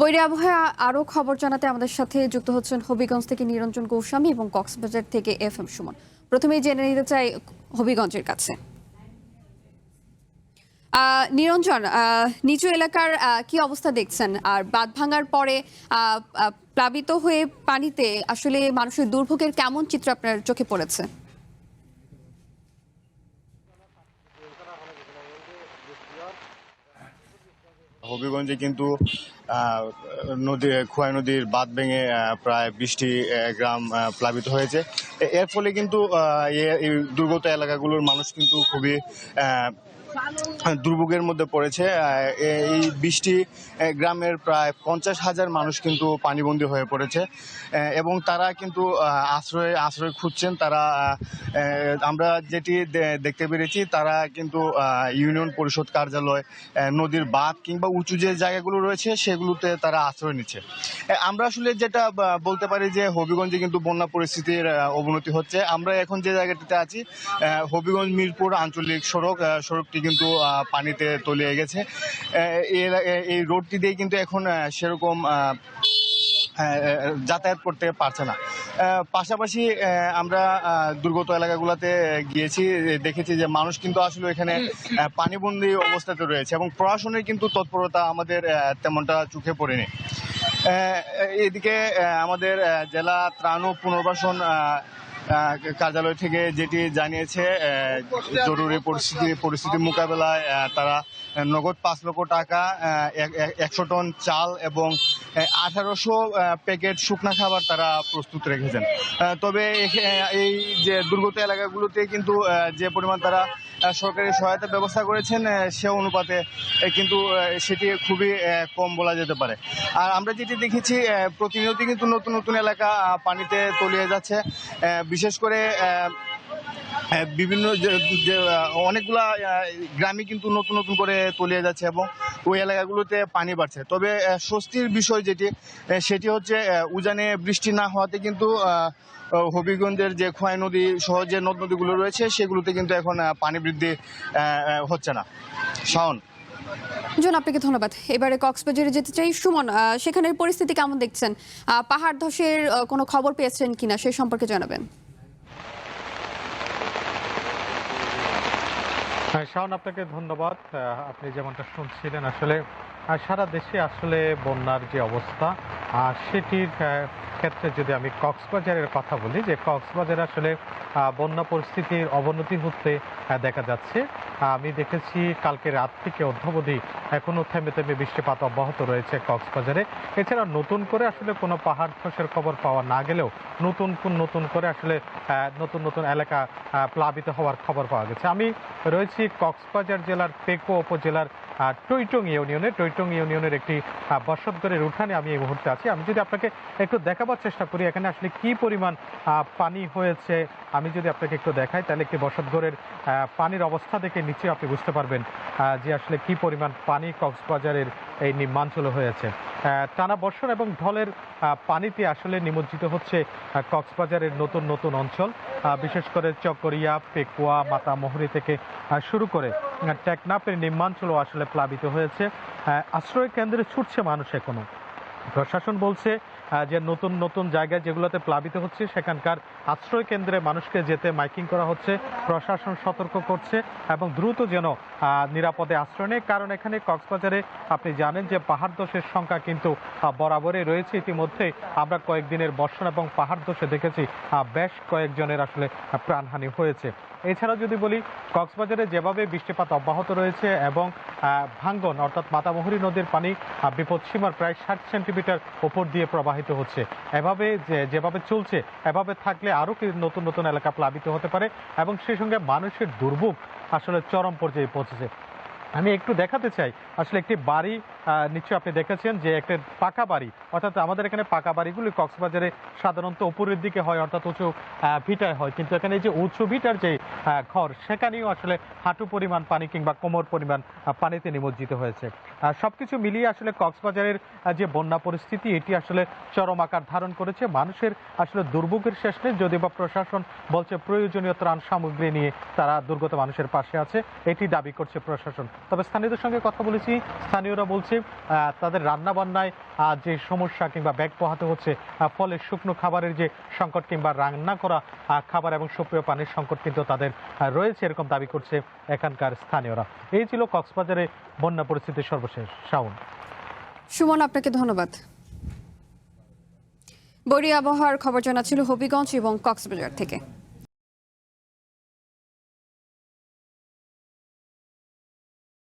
বৈরী আবহাওয়া আরো খবর জানাতে আমাদের সাথে যুক্ত হচ্ছেন হবিগঞ্জ থেকে নিরঞ্জন গোস্বামী এবং কক্সবাজার থেকে FM সুমন। প্রথমেই জেনে নিতে চাই হবিগঞ্জের কাছে নিরঞ্জন, নিচু এলাকার কি অবস্থা দেখছেন? আর বাঁধ ভাঙার পরে প্লাবিত হয়ে পানিতে আসলে মানুষের দুর্ভোগের কেমন চিত্র আপনার চোখে পড়েছে? হবিগঞ্জে কিন্তু খোয়াই নদীর বাঁধ ভেঙে প্রায় 20টি গ্রাম প্লাবিত হয়েছে। এর ফলে কিন্তু এই দুর্গত এলাকাগুলোর মানুষ কিন্তু খুবই দুর্ভোগের মধ্যে পড়েছে। এই 20টি গ্রামের প্রায় 50,000 মানুষ কিন্তু পানিবন্দী হয়ে পড়েছে এবং তারা কিন্তু আশ্রয় খুঁজছেন। তারা আমরা যেটি দেখতে পেরেছি, তারা কিন্তু ইউনিয়ন পরিষদ কার্যালয়, নদীর বাঁধ কিংবা উঁচু যে জায়গাগুলো রয়েছে সেগুলোতে তারা আশ্রয় নিচ্ছে। আমরা আসলে যেটা বলতে পারি যে হবিগঞ্জে কিন্তু বন্যা পরিস্থিতির অবনতি হচ্ছে। আমরা এখন যে জায়গাটিতে আছি, হবিগঞ্জ মিরপুর আঞ্চলিক সড়কটি কিন্তু পানিতে তলিয়ে গেছে। এই রোডটি দিয়ে কিন্তু এখন সেরকম যাতায়াত করতে পারছে না। পাশাপাশি আমরা দুর্গত এলাকাগুলোতে গিয়েছি, দেখেছি যে মানুষ কিন্তু আসলে এখানে পানিবন্দী অবস্থাতে রয়েছে এবং প্রশাসনের কিন্তু তৎপরতা আমাদের তেমনটা চোখে পড়েনি। এদিকে আমাদের জেলা ত্রাণ ও পুনর্বাসন কার্যালয় থেকে যেটি জানিয়েছে, জরুরি পরিস্থিতি মোকাবেলায় তারা নগদ 5 লক্ষ টাকা, 100 টন চাল এবং 1800 প্যাকেট শুকনা খাবার তারা প্রস্তুত রেখেছেন। তবে এই যে দুর্গত এলাকাগুলোতে কিন্তু যে পরিমাণ তারা সরকারি সহায়তা ব্যবস্থা করেছেন, সে অনুপাতে কিন্তু সেটি খুবই কম বলা যেতে পারে। আর আমরা যেটি দেখেছি, প্রতিনিয়ত কিন্তু নতুন নতুন এলাকা পানিতে তলিয়ে যাচ্ছে। বিশেষ করে বিভিন্ন যে অনেকগুলা গ্রামে কিন্তু নতুন নতুন করে তলিয়ে যাচ্ছে এবং ওই এলাকাগুলোতে পানি বাড়ছে। তবে স্বস্তির বিষয় সেটি হচ্ছে উজানে বৃষ্টি না হওয়াতে কিন্তু হবিগঞ্জের যে খোয়াই নদী সহ যে নদ নদীগুলো রয়েছে সেগুলোতে কিন্তু এখন পানি বৃদ্ধি হচ্ছে না। শাওন, আপনাকে ধন্যবাদ। এবারে কক্সবাজারে যেতে চাই। সুমন, সেখানের পরিস্থিতি কেমন দেখছেন? পাহাড় ধসের কোনো খবর পেয়েছেন কিনা সে সম্পর্কে জানাবেন। শাওন, আপনাকে ধন্যবাদ। আপনি যেমনটা শুনছিলেন, আসলে সারা দেশে আসলে বন্যার যে অবস্থা, সেটির ক্ষেত্রে যদি আমি কক্সবাজারের কথা বলি, যে কক্সবাজারে আসলে বন্যা পরিস্থিতির অবনতি হতে দেখা যাচ্ছে। আমি দেখেছি কালকে রাত থেকে অদ্যাবধি এখনও থেমে থেমে বৃষ্টিপাত অব্যাহত রয়েছে কক্সবাজারে। এছাড়া নতুন করে আসলে কোনো পাহাড় ধসের খবর পাওয়া না গেলেও নতুন করে আসলে নতুন এলাকা প্লাবিত হওয়ার খবর পাওয়া গেছে। আমি রয়েছি কক্সবাজার জেলার পেকো উপজেলার টইটং ইউনিয়নের একটি বসতঘরের উঠানে আমি এই মুহূর্তে আছি। আমি যদি আপনাকে একটু দেখাবার চেষ্টা করি এখানে আসলে কি পরিমাণ পানি হয়েছে, আমি যদি আপনাকে একটু দেখাই, তাহলে একটি বসতঘরের পানির অবস্থা দেখে নিচে আপনি বুঝতে পারবেন যে আসলে কি পরিমাণ পানি কক্সবাজারের এই নিম্নাঞ্চলে হয়েছে। টানা বর্ষণ এবং ঢলের পানিতে আসলে নিমজ্জিত হচ্ছে কক্সবাজারের নতুন অঞ্চল, বিশেষ করে চকরিয়া, পেকুয়া, মাতামুহুরী থেকে শুরু করে টেকনাফের নিম্নাঞ্চলও আসলে প্লাবিত হয়েছে। আশ্রয় কেন্দ্রে ছুটছে মানুষ এখনো। প্রশাসন বলছে যে নতুন জায়গায় যেগুলোতে প্লাবিত হচ্ছে সেখানকার আশ্রয় কেন্দ্রে মানুষকে যেতে মাইকিং করা হচ্ছে। প্রশাসন সতর্ক করছে এবং দ্রুত যেন নিরাপদে আশ্রয় নেয়, কারণ এখানে কক্সবাজারে আপনি জানেন যে পাহাড় ধসের সংখ্যা কিন্তু বরাবরই রয়েছে। ইতিমধ্যে আমরা কয়েকদিনের বর্ষণ এবং পাহাড় ধসে দেখেছি বেশ কয়েকজনের আসলে প্রাণহানি হয়েছে। এছাড়াও যদি বলি, কক্সবাজারে যেভাবে বৃষ্টিপাত অব্যাহত রয়েছে এবং ভাঙ্গন অর্থাৎ মাতামুহুরী নদীর পানি বিপদসীমার প্রায় 60 সেন্টিমিটার উপর দিয়ে প্রবাহিত হচ্ছে, এভাবে যেভাবে চলছে, এভাবে থাকলে আরও নতুন এলাকা প্লাবিত হতে পারে এবং সেই সঙ্গে মানুষের দুর্ভোগ আসলে চরম পর্যায়ে পৌঁছেছে। আমি একটু দেখাতে চাই, আসলে একটি বাড়ি নিশ্চয়ই আপনি দেখেছেন যে একটা পাকা বাড়ি, অর্থাৎ আমাদের এখানে পাকা বাড়িগুলি কক্সবাজারে সাধারণত উপরের দিকে হয়, অর্থাৎ উঁচু ভিটায় হয়, কিন্তু এখানে যে উঁচু ভিটার যে ঘর, সেখানেও আসলে হাঁটু পরিমাণ পানি কিংবা কোমর পরিমাণ পানিতে নিমজ্জিত হয়েছে। সবকিছু মিলিয়ে আসলে কক্সবাজারের যে বন্যা পরিস্থিতি, এটি আসলে চরম আকার ধারণ করেছে। মানুষের আসলে দুর্ভোগের শেষ নেই, যদিও বা প্রশাসন বলছে প্রয়োজনীয় ত্রাণ সামগ্রী নিয়ে তারা দুর্গত মানুষের পাশে আছে, এটি দাবি করছে প্রশাসন। তবে স্থানীয়দের সঙ্গে কথা বলেছি, স্থানীয়রা বলছে তাদের রান্না বান্নায় যে সমস্যা কিংবা ব্যাগ পোহাতে হচ্ছে, ফলে শুকনো খাবারের যে সংকট কিংবা রান্না করা খাবার এবং সুপেয় পানির সংকট কিন্তু তাদের রয়েছে, এরকম দাবি করছে এখানকার স্থানীয়রা। এই ছিল কক্সবাজারে বন্যা পরিস্থিতির সর্বশেষ। শাওন। সুমন, আপনাকে ধন্যবাদ। বৈরী আবহাওয়ার খবর জানাচ্ছিল হবিগঞ্জ এবং কক্সবাজার থেকে।